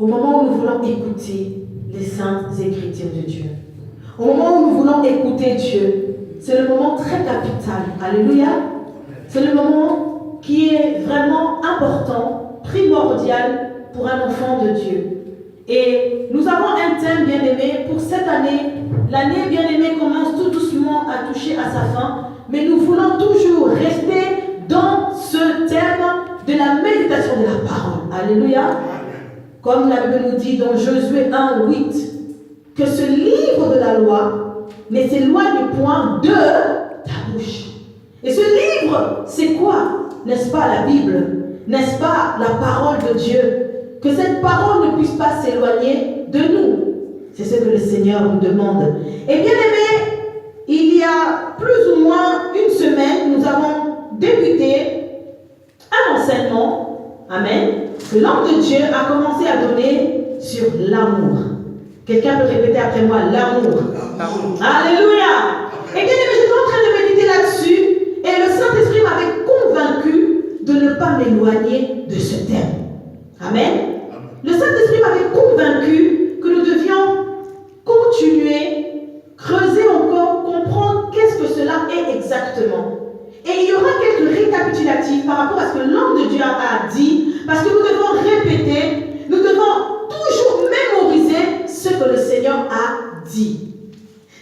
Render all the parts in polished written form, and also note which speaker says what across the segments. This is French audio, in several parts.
Speaker 1: au moment où nous voulons écouter les saintes écritures de Dieu, au moment où nous voulons écouter Dieu, c'est le moment très capital. Alléluia. C'est le moment qui est vraiment important, primordial pour un enfant de Dieu. Et nous avons un thème bien-aimé pour cette année. L'année bien-aimée commence tout doucement à toucher à sa fin, mais nous voulons toujours rester dans ce thème de la méditation de la parole. Alléluia. Comme la Bible nous dit dans Josué 1, 8, que ce livre de la loi ne s'éloigne point de ta bouche. Et ce livre, c'est quoi? N'est-ce pas la Bible? N'est-ce pas la parole de Dieu? Que cette parole ne puisse pas s'éloigner de nous. C'est ce que le Seigneur nous demande. Et bien aimé, il y a plus ou moins une semaine, nous avons débuté un enseignement, amen, que l'homme de Dieu a commencé à donner sur l'amour. Quelqu'un peut répéter après moi, l'amour. Alléluia. Et bien aimé, j'étais en train de méditer là-dessus et le Saint-Esprit m'avait convaincu de ne pas m'éloigner de ce thème. Amen. Le Saint-Esprit m'avait convaincu que nous devions continuer, creuser encore, comprendre qu'est-ce que cela est exactement. Et il y aura quelques récapitulatifs par rapport à ce que l'homme de Dieu a dit, parce que nous devons répéter, nous devons toujours mémoriser ce que le Seigneur a dit.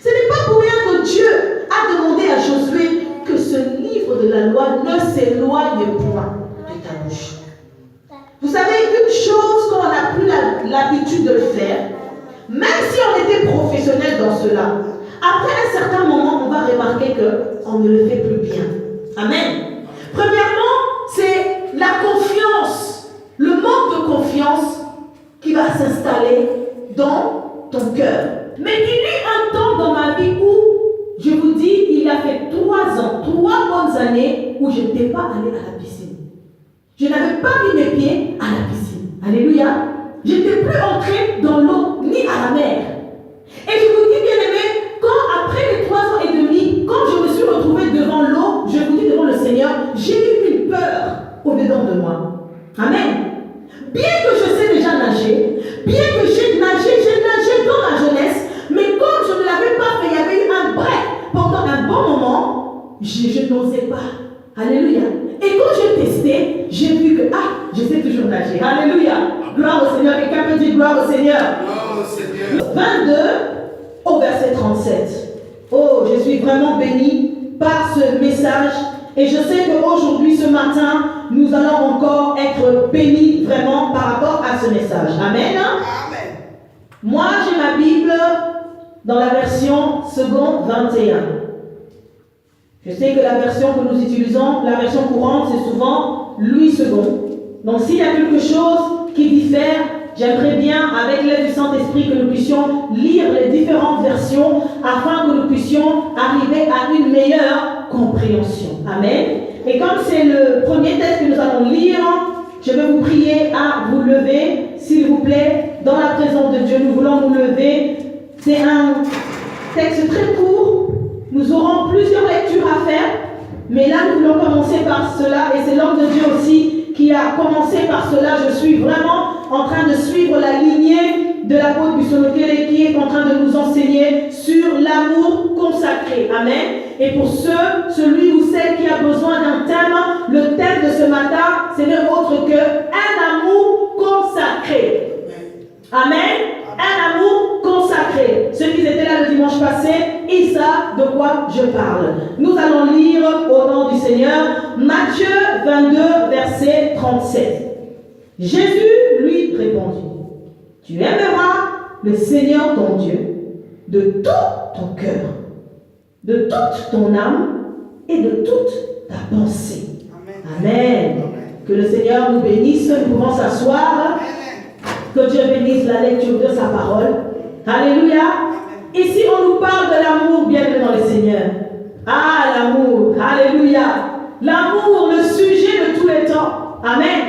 Speaker 1: Ce n'est pas pour rien que Dieu a demandé à Josué que ce livre de la loi ne s'éloigne point de ta bouche. Vous savez, une chose qu'on n'a plus l'habitude de le faire, même si on était professionnel dans cela, après un certain moment, on va remarquer qu'on ne le fait plus bien. Amen. Premièrement, c'est la confiance, le manque de confiance qui va s'installer dans ton cœur. Mais il y a eu un temps dans ma vie où, je vous dis, il a fait 3 ans, 3 bonnes années où je n'étais pas allée à la piscine. Je n'avais pas mis mes pieds à la piscine. Alléluia. Je n'étais plus entrée dans l'eau ni à la mer. Et je vous dis, bien aimé, quand après les 3 ans et demi, quand je me suis retrouvée devant l'eau, je vous dis devant le Seigneur, j'ai eu une peur au-dedans de moi. Amen. Bien que je sais déjà nager, bien que j'ai nagé dans ma jeunesse, mais comme je ne l'avais pas fait, il y avait eu un break pendant un bon moment, je n'osais pas. Alléluia. Et quand j'ai testé, j'ai vu que, je sais toujours nager. Alléluia. Gloire au Seigneur. Quelqu'un peut dire gloire au Seigneur.
Speaker 2: Gloire au Seigneur.
Speaker 1: 22 au verset 37. Oh, je suis vraiment béni par ce message. Et je sais qu'aujourd'hui, ce matin, nous allons encore être bénis vraiment par rapport à ce message. Amen.
Speaker 2: Amen.
Speaker 1: Moi, j'ai ma Bible dans la version seconde 21. Je sais que la version que nous utilisons, la version courante, c'est souvent Louis II. Donc s'il y a quelque chose qui diffère, j'aimerais bien, avec l'aide du Saint-Esprit, que nous puissions lire les différentes versions afin que nous puissions arriver à une meilleure compréhension. Amen. Et comme c'est le premier texte que nous allons lire, je vais vous prier à vous lever, s'il vous plaît, dans la présence de Dieu. Nous voulons nous lever. C'est un texte très court. Nous aurons plusieurs lectures à faire, mais là nous voulons commencer par cela, et c'est l'homme de Dieu aussi qui a commencé par cela. Je suis vraiment en train de suivre la lignée de l'apôtre Bussonokele qui est en train de nous enseigner sur l'amour consacré. Amen. Et pour celui ou celle qui a besoin d'un thème, le thème de ce matin, ce n'est autre que un amour consacré. Amen. Un amour consacré. Ceux qui étaient là le dimanche passé, ils savent de quoi je parle. Nous allons lire au nom du Seigneur Matthieu 22, verset 37. Jésus lui répondit: tu aimeras le Seigneur ton Dieu de tout ton cœur, de toute ton âme et de toute ta pensée. Amen. Amen. Que le Seigneur nous bénisse. Nous pouvons s'asseoir. Que Dieu bénisse la lecture de sa parole. Alléluia. Ici, on nous parle de l'amour, bien dans le Seigneur. Ah, l'amour. Alléluia. L'amour, le sujet de tous les temps. Amen.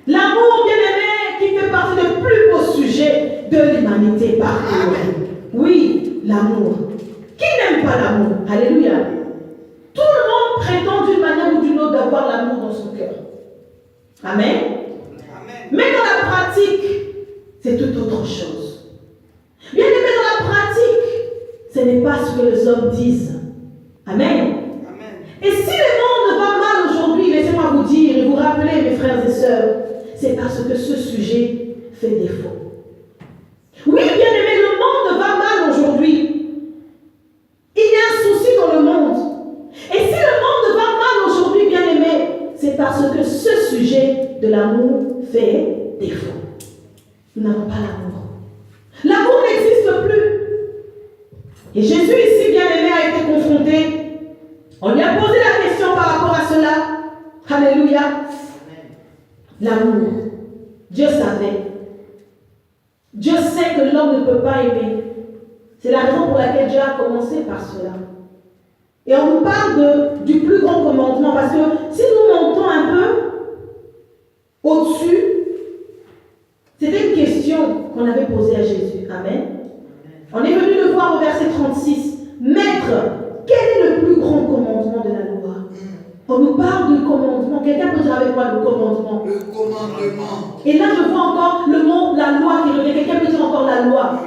Speaker 1: L'amour, bien aimé, qui fait partie des plus beaux sujets de l'humanité partout. Oui, l'amour. Qui n'aime pas l'amour? Alléluia. Tout le monde prétend d'une manière ou d'une autre d'avoir l'amour dans son cœur. Amen. Mais dans la pratique, c'est tout autre chose. Bien aimé, dans la pratique, ce n'est pas ce que les hommes disent. Amen. Et si le monde va mal aujourd'hui, laissez-moi vous dire et vous rappeler, mes frères et sœurs, c'est parce que ce sujet fait défaut. Oui, bien aimé, le monde va mal aujourd'hui. Il y a un souci dans le monde. Et si le monde va mal aujourd'hui, bien aimé, c'est parce que ce sujet de l'amour fait défaut. Nous n'avons pas l'amour. L'amour n'existe plus. Et Jésus ici, bien aimé, a été confronté. On lui a posé la question par rapport à cela. Alléluia. L'amour. Dieu savait. Dieu sait que l'homme ne peut pas aimer. C'est la raison pour laquelle Dieu a commencé par cela. Et on nous parle du plus grand commandement, parce que si nous montons un peu au-dessus, c'était une question qu'on avait posée à Jésus. Amen. On est venu le voir au verset 36. Maître, quel est le plus grand commandement de la loi? On nous parle du commandement. Quelqu'un peut dire avec moi le commandement?
Speaker 2: Le commandement.
Speaker 1: Et là, je vois encore le mot, la loi qui revient. Quelqu'un peut dire encore la loi?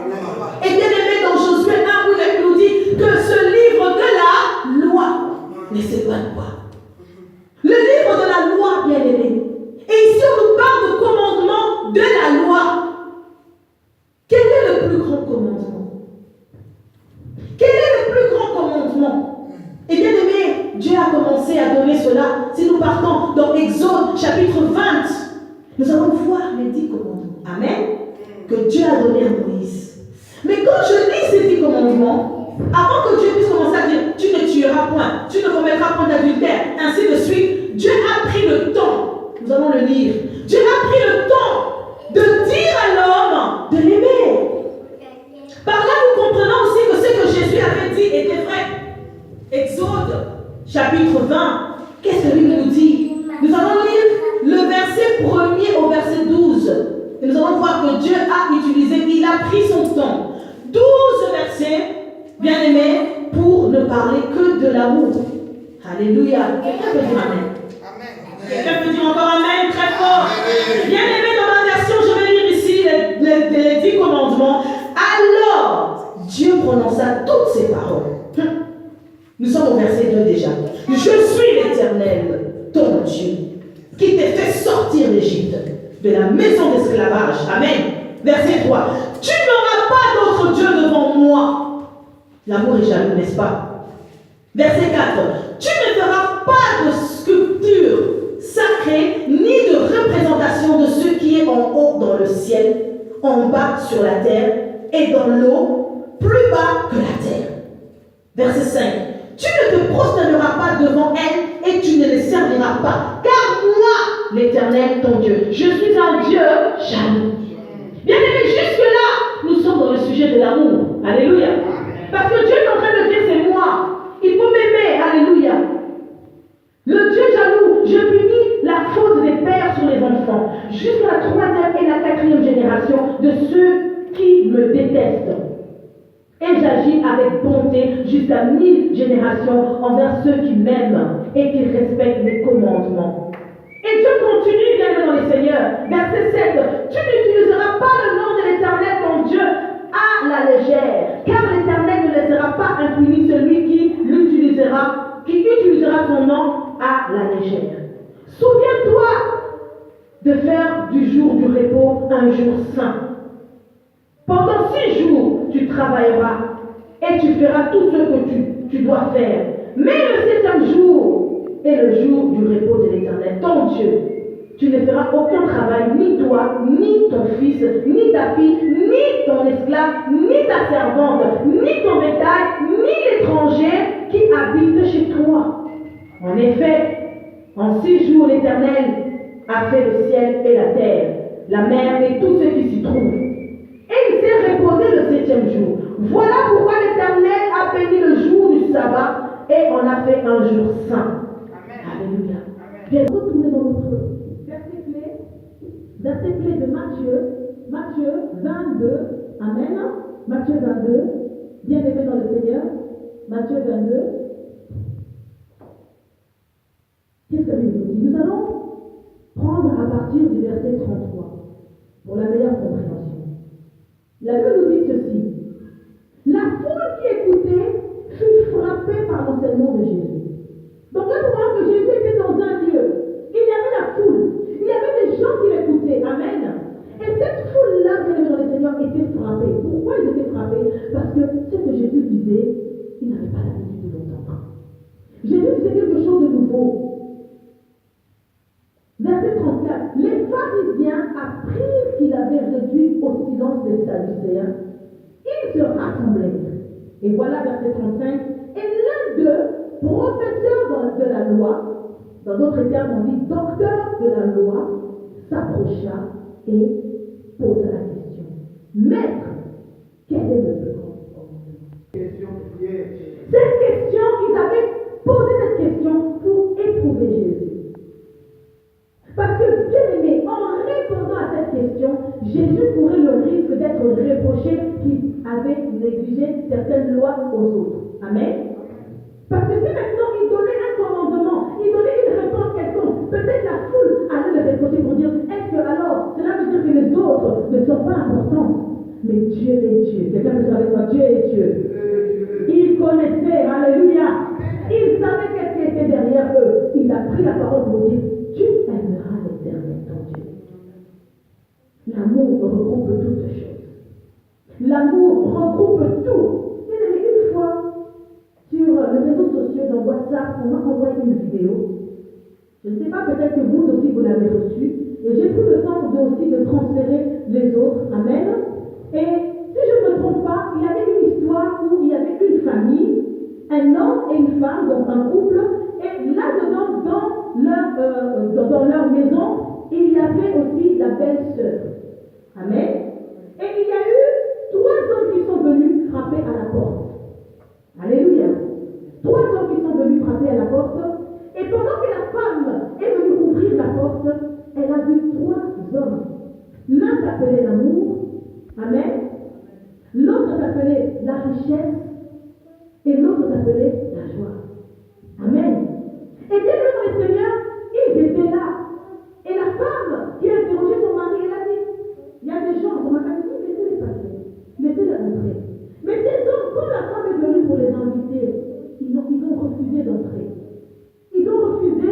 Speaker 1: Et bien aimé, dans Josué 1, où il nous dit que ce livre de la loi ne s'éloigne pas. Le livre de la loi, bien aimé. Et ici, on nous parle de commandement de la loi. Quel est le plus grand commandement? Quel est le plus grand commandement? Et bien aimé, Dieu a commencé à donner cela. Si nous partons dans Exode chapitre 20, nous allons voir les 10 commandements. Amen. Que Dieu a donné à Moïse. Mais quand je lis ces 10 commandements, avant que Dieu puisse commencer à dire tu ne tueras point, tu ne commettras point d'adultère, ainsi de suite, Dieu a pris le temps, nous allons le lire, Dieu a pris le temps de dire à l'homme de l'aimer. Par là, nous comprenons aussi que ce que Jésus avait dit était vrai. Exode chapitre 20, qu'est-ce que lui nous dit? Nous allons lire le verset 1er au verset 12. Et nous allons voir que Dieu a utilisé, il a pris son temps. 12 versets, bien aimés, pour ne parler que de l'amour. Alléluia. Quelqu'un peut dire Amen. Quelqu'un peut dire encore Amen très fort. Bien aimé, dans ma version, je vais lire ici les 10 commandements. Alors, Dieu prononça toutes ces paroles. Nous sommes au verset 2 déjà. Je suis l'Éternel, ton Dieu, qui t'ai fait sortir d'Égypte, de la maison d'esclavage. Amen. Verset 3. Tu n'auras pas d'autre Dieu devant moi. L'amour est jaloux, n'est-ce pas? Verset 4. Tu ne feras pas de sculpture sacrée, ni de représentation de ce qui est en haut dans le ciel, en bas sur la terre, et dans l'eau, plus bas que la terre. Verset 5. Tu ne te prosterneras pas devant elle, et tu ne les serviras pas, car moi, l'Éternel, ton Dieu, je suis un Dieu jaloux. Bien aimé, jusque-là, nous sommes dans le sujet de l'amour. Alléluia. Parce que Dieu est en train de dire, c'est moi. Il faut m'aimer. Alléluia. Le Dieu jaloux, je punis la faute des pères sur les enfants, jusqu'à la 3e et la 4e génération de ceux qui me détestent. Et j'agis avec bonté jusqu'à 1000 générations envers ceux qui m'aiment et qui respectent mes commandements. Et Dieu continue également dans les Seigneurs. Verset 7. Tu n'utiliseras pas le nom de l'Éternel ton Dieu à la légère, car l'Éternel ne laissera pas impuni celui qui utilisera son nom à la légère. Souviens-toi de faire du jour du repos un jour saint. Pendant 6 jours, tu travailleras et tu feras tout ce que tu dois faire. Mais le 7e jour est le jour du repos de l'Éternel, ton Dieu. Tu ne feras aucun travail, ni toi, ni ton fils, ni ta fille, ni ton esclave, ni ta servante, ni ton bétail, ni l'étranger qui habite chez toi. En effet, en 6 jours, l'Éternel a fait le ciel et la terre, la mer et tout ce qui s'y trouve. Et il s'est reposé le 7e jour. Voilà pourquoi l'Éternel a béni le jour du sabbat et on a fait un jour saint. Alléluia. Bien, retournez dans notre verset clé de Matthieu 22. Amen. Matthieu 22. Bien aimé dans le Seigneur. Matthieu 22. Qu'est-ce que nous dit? Nous allons prendre à partir du verset 33 pour la meilleure compréhension. La Bible nous dit ceci. La foule qui écoutait fut frappée par l'enseignement de Jésus. Donc là, nous voyons que Jésus était dans un lieu. Il y avait la foule. Il y avait des gens qui l'écoutaient. Amen. Et cette foule-là, bien aimé dans le Seigneur, était frappée. Pourquoi ils étaient frappés? Parce que ce que Jésus disait, ils n'avaient pas l'habitude de l'entendre. Jésus disait quelque chose de nouveau. Verset 34. Les pharisiens apprirent qu'il avait réduit au silence des Sadducéens. Ils se rassemblèrent. Et voilà verset 35. Et l'un d'eux, professeur de la loi, dans d'autres termes on dit docteur de la loi, s'approcha et posa la question. Maître, quel est le plus grand commandement? Cette question, ils avaient posé cette question pour éprouver Jésus. Parce que, bien aimé, en répondant à cette question, Jésus courait le risque d'être reproché qu'il avait négligé certaines lois aux autres. Amen. Parce que si maintenant il donnait un commandement, il donnait une réponse quelconque, peut-être la foule allait le reprocher pour dire, est-ce que alors, cela veut dire que les autres ne sont pas importants? Mais Dieu est Dieu. Quelqu'un peut dire avec moi, Dieu est Dieu. Il connaissait, alléluia. Il savait qu'est-ce qui était derrière eux. Il a pris la parole pour dire, tu aimeras l'Éternel ton Dieu. L'amour regroupe toutes choses. L'amour regroupe tout. Bien aimé, une fois, sur les réseaux sociaux, dans WhatsApp, on m'a envoyé une vidéo. Je ne sais pas, peut-être que vous aussi vous l'avez reçue. Et j'ai pris le temps aussi de transférer les autres. Amen. Et si je ne me trompe pas, il y avait une histoire où il y avait une famille, un homme et une femme, donc un couple, et là-dedans, dans leur maison, il y avait aussi la belle-sœur. Amen. Et il y a eu 3 hommes qui sont venus frapper à la porte. Alléluia. 3 hommes qui sont venus frapper à la porte. Et pendant que la femme est venue ouvrir la porte, elle a vu 3 hommes. L'un s'appelait l'amour. Amen. L'autre s'appelait la richesse. Et l'autre s'appelait la joie. Amen. Et bien le Seigneur, ils étaient là. Et la femme qui a interrogé son mari, elle a dit, il y a des gens, on m'a dit, laissez-les passer. Laissez-les entrer. Mais ces hommes, quand la femme est venue pour les inviter, ils ont refusé d'entrer. Ils ont refusé.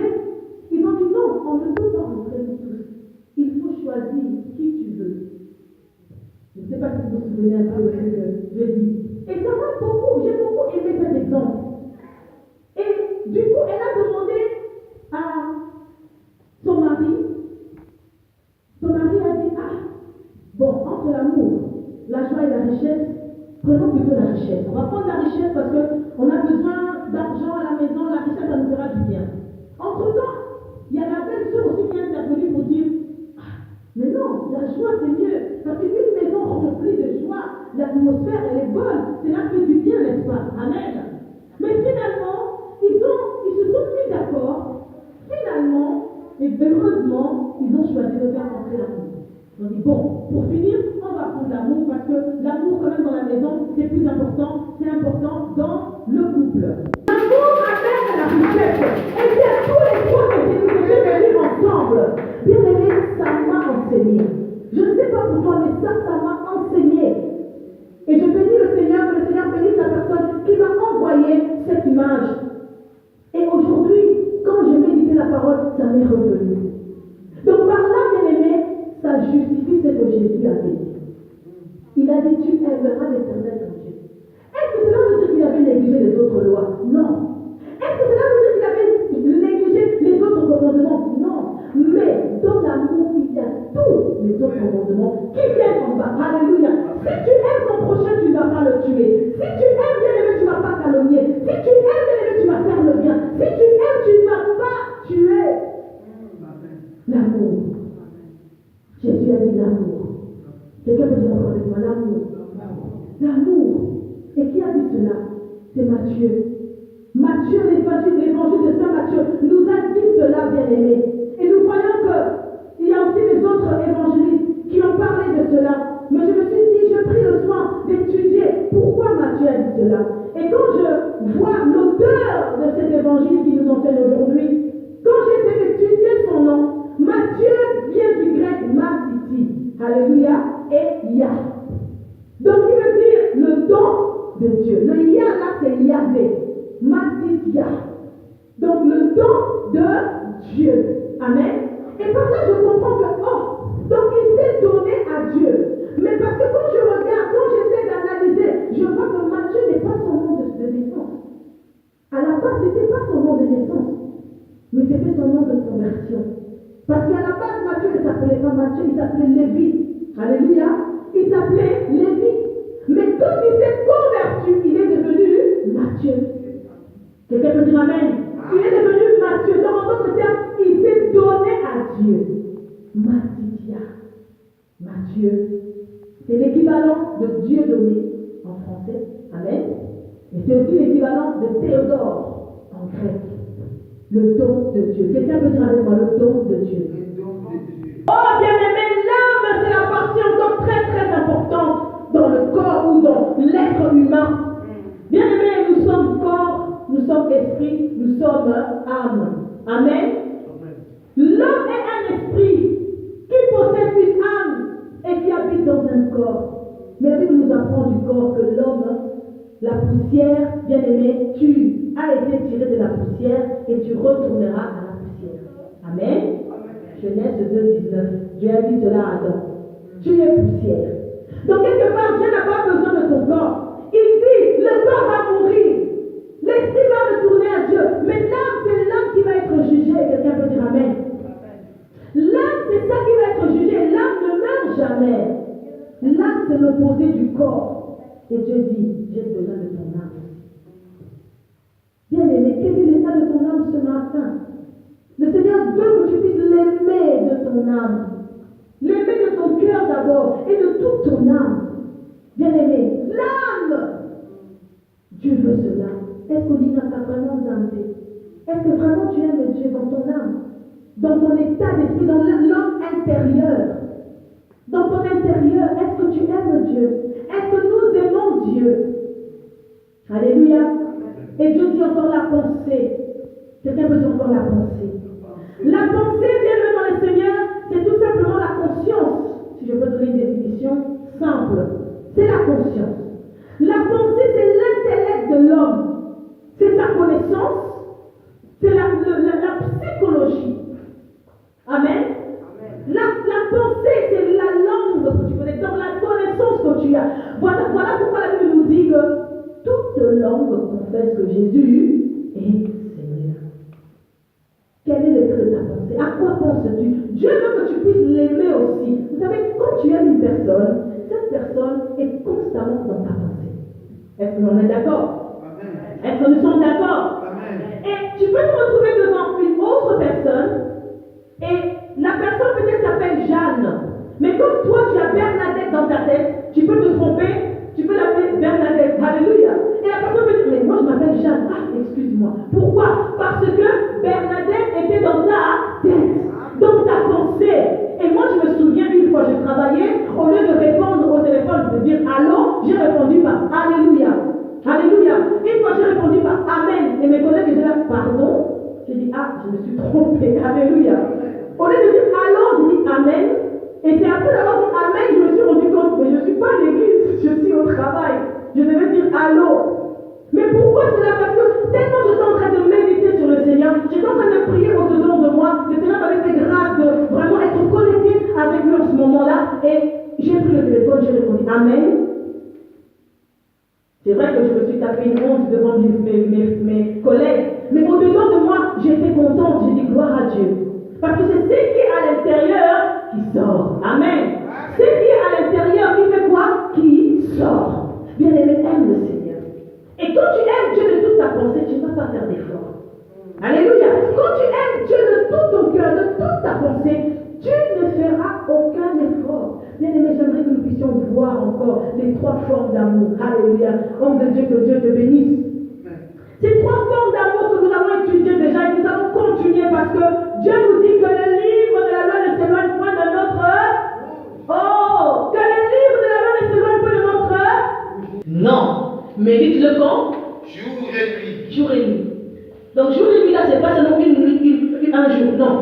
Speaker 1: Ils ont dit non, on ne peut pas entrer tous. Il faut choisir qui tu veux. Je ne sais pas si vous vous souvenez un peu de ce que je dis. Et ça m'a beaucoup, j'ai beaucoup aimé cet exemple. Et du coup, elle a demandé à son mari. Son mari a dit, bon, entre l'amour, la joie et la richesse, prenons plutôt la richesse. On va prendre la richesse parce qu'on a besoin d'argent à la maison, la richesse, ça nous fera du bien. Entre-temps, il y a la belle-sœur aussi qui est intervenue pour dire, mais non, la joie c'est mieux. Parce qu'une maison remplie de joie, l'atmosphère elle est bonne, cela fait du bien, n'est-ce pas? Amen. Mais finalement, ils se sont mis d'accord. Finalement, et heureusement, ils ont choisi de faire entrer l'amour. Ils ont dit, bon, pour finir, on va prendre l'amour parce que l'amour quand même dans la maison, c'est plus important, c'est important dans le couple. L'amour amène à la richesse. Et bien tous les fois que j'ai venus ensemble, bien aimé, ça m'a enseigné. Je ne sais pas pour toi, mais ça m'a enseigné. Et je bénis le Seigneur, que le Seigneur bénisse la personne qui m'a envoyé cette image. Et aujourd'hui, quand je méditais la parole, ça m'est revenu. Donc par là, bien aimé, ça justifie ce que Jésus avait dit. Il a dit, tu aimeras l'Éternel ton Dieu. Est-ce que cela veut dire qu'il avait négligé les autres lois? Non. Est-ce que cela veut dire qu'il avait négligé les autres commandements? Non. Mais dans l'amour, il y a tous les autres commandements qui viennent en bas. Alléluia. Si tu aimes ton prochain, tu ne vas pas le tuer. Si tu aimes bien aimé, tu ne vas pas calomnier. Si tu aimes bien aimé, tu vas faire le bien. Si tu aimes, tu ne vas pas tuer. L'amour. Jésus a dit l'amour. Quelqu'un peut dire encore avec moi l'amour. L'amour. Et qui a dit cela? C'est Matthieu. Matthieu, l'évangile de Saint Matthieu, nous a dit cela, bien-aimés. Et nous voyons qu'il y a aussi les autres évangélistes qui ont parlé de cela. Mais je me suis dit, je pris le soin d'étudier pourquoi Matthieu a dit cela. Et quand je vois l'auteur de cet évangile qui nous enseigne aujourd'hui, quand j'ai fait étudier son nom, Matthieu vient du grec Mathiti, alléluia, et Ya. C'est l'équivalent de Dieu donné en français. Amen. Et c'est aussi l'équivalent de Théodore en grec. Le don de Dieu. Quelqu'un peut dire avec moi le don de Dieu. Oh bien-aimé, l'âme, c'est la partie encore très très importante dans le corps ou dans l'être humain. Bien-aimé, nous sommes corps, nous sommes esprit, nous sommes âme. Amen. L'homme est un esprit qui possède une âme et qui habite dans un corps. Mais la Bible nous apprend du corps que l'homme, la poussière, bien-aimé, tu as été tiré de la poussière et tu retourneras à la poussière. Amen. Genèse 2:19. Dieu a dit cela à Adam. Tu es poussière. Donc quelque part, Dieu n'a pas besoin de ton corps. Il dit, le corps va mourir. L'esprit va retourner à Dieu. Mais l'âme, c'est l'âme qui va être jugée. Quelqu'un peut dire Amen. L'âme, c'est ça qui va être jugé. L'âme ne meurt jamais. L'âme, c'est l'opposé du corps. Et Dieu dit, j'ai besoin de ton âme. Bien-aimé, quel est l'état de ton âme ce matin? Le Seigneur veut que tu puisses l'aimer de ton âme. L'aimer de ton cœur d'abord et de toute ton âme. Bien-aimé, l'âme. Dieu veut cela. Est-ce qu'on y a vraiment d'âme? Est-ce que vraiment tu aimes Dieu dans ton âme? Dans ton état d'esprit, dans l'homme intérieur? Dans ton intérieur, est-ce que tu aimes Dieu? Est-ce que nous aimons Dieu? Alléluia. Et Dieu dit encore la pensée. Quelqu'un peut dire encore la pensée. La pensée, bien-aimé dans le Seigneur, c'est tout simplement la conscience. Si je peux donner une définition simple, c'est la conscience. La pensée, c'est l'intellect de l'homme. C'est sa connaissance. C'est la psychologie. Amen. La pensée, c'est la langue que tu connais, donc la connaissance que tu as. Voilà pourquoi la Bible nous dit que toute langue confesse que Jésus est Seigneur. Quel est le trait de ta pensée? À quoi penses-tu? Dieu veut que tu puisses l'aimer aussi. Vous savez, quand tu aimes une personne, cette personne est constamment dans ta pensée. Est-ce que l'on est d'accord? Est-ce que nous sommes d'accord? Et tu peux te retrouver devant une autre personne et la personne peut-être s'appelle Jeanne. Mais comme toi tu as Bernadette dans ta tête, tu peux te tromper, tu peux l'appeler Bernadette. Alléluia. Et la personne peut dire, mais moi je m'appelle Jeanne. Ah, excuse-moi. Pourquoi? Parce que Bernadette était dans ta tête, dans ta pensée. Et moi je me souviens une fois, je travaillais, au lieu de répondre au téléphone, de dire allô, j'ai répondu par Alléluia. Alléluia. Une fois j'ai répondu par Amen. Et mes collègues étaient là, pardon. J'ai dit, ah, je me suis trompée. Alléluia. Au lieu de dire allô, j'ai dit Amen. Et c'est après avoir dit Amen, je me suis rendu compte, mais je ne suis pas à l'église, je suis au travail. Je devais dire allô. Mais pourquoi cela? Parce que tellement j'étais en train de méditer sur le Seigneur, j'étais en train de prier au-dedans de moi, le Seigneur m'avait fait grâce de vraiment être connecté avec lui en ce moment-là. Et j'ai pris le téléphone, j'ai répondu Amen. C'est vrai que je me suis tapé une honte devant mes collègues, mais au-dedans de moi, j'étais contente, j'ai dit gloire à Dieu. Parce que c'est ce qui est à l'intérieur qui sort. Amen. Ce qui est à l'intérieur qui fait quoi? Qui sort. Bien-aimé, aime le Seigneur. Et quand tu aimes Dieu de toute ta pensée, tu ne vas pas faire d'effort. Alléluia. Quand tu aimes Dieu de tout ton cœur, de toute ta pensée, tu ne feras aucun effort. Bien-aimé, j'aimerais que nous puissions voir encore les trois formes d'amour. Alléluia. Homme de Dieu, que Dieu te bénisse. Ces trois formes d'amour que nous avons étudiées déjà et nous allons continuer parce que Dieu nous dit que le livre de la loi ne s'éloigne point de notre... Oh! Que le livre de la loi ne s'éloigne point de notre... Non! Mais dites-le quand?
Speaker 2: Jour et nuit.
Speaker 1: Jour et nuit. Donc jour et nuit là, c'est pas seulement un jour, non.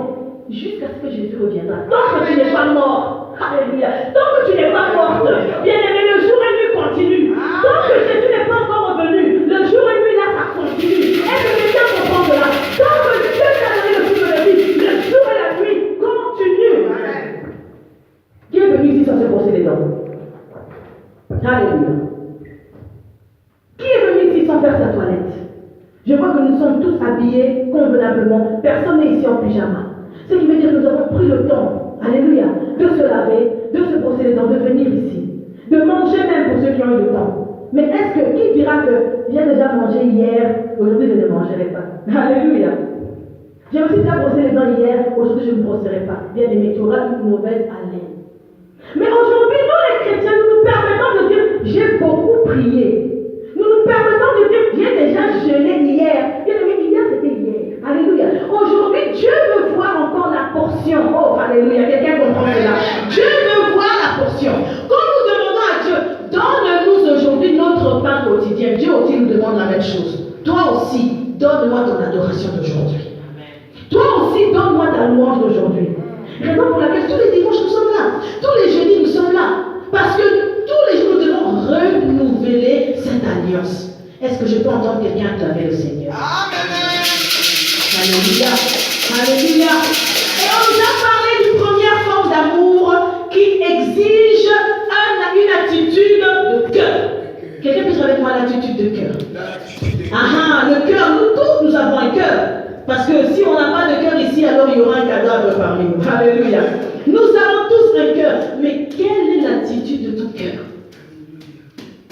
Speaker 1: Jusqu'à ce que Jésus reviendra. Tant que tu n'es pas mort. Alléluia. Tant que tu n'es pas morte. Bien-aimé, le jour et nuit continue. Tant que Jésus n'est pas encore revenu, le jour et nuit là, ça continue. Est-ce que quelqu'un comprend cela? Tant que Dieu t'a donné le jour et la nuit, le jour et la nuit continuent. Qui est venu ici sans se brosser les dents? Alléluia. Qui est venu ici sans faire sa toilette? Je vois que nous sommes tous habillés convenablement. Personne n'est ici en pyjama. Ce qui veut dire que nous avons pris le temps, alléluia, de se laver, de se brosser les dents, de venir ici. De manger même pour ceux qui ont eu le temps. Mais est-ce que, qui dira que j'ai déjà mangé hier, aujourd'hui je ne mangerai pas? Alléluia. J'ai aussi déjà brossé les dents hier, aujourd'hui je ne me brosserai pas. Bien aimé, tu auras une mauvaise haleine. Mais aujourd'hui, nous les chrétiens, nous même chose. Toi aussi, donne-moi ton adoration d'aujourd'hui. Toi aussi, donne-moi ta louange d'aujourd'hui. Raison pour laquelle tous les dimanches nous sommes là. Tous les jeudis nous sommes là. Parce que tous les jours nous devons renouveler cette alliance. Est-ce que je peux entendre quelqu'un acclamer le Seigneur?
Speaker 2: Amen.
Speaker 1: Alléluia. Alléluia. Et on nous a parlé d'une première forme d'amour qui exige une attitude de cœur. Quelqu'un peut dire avec moi l'attitude de cœur? Le cœur, nous tous, nous avons un cœur. Parce que si on n'a pas de cœur ici, alors il y aura un cadavre parmi nous. Alléluia. Nous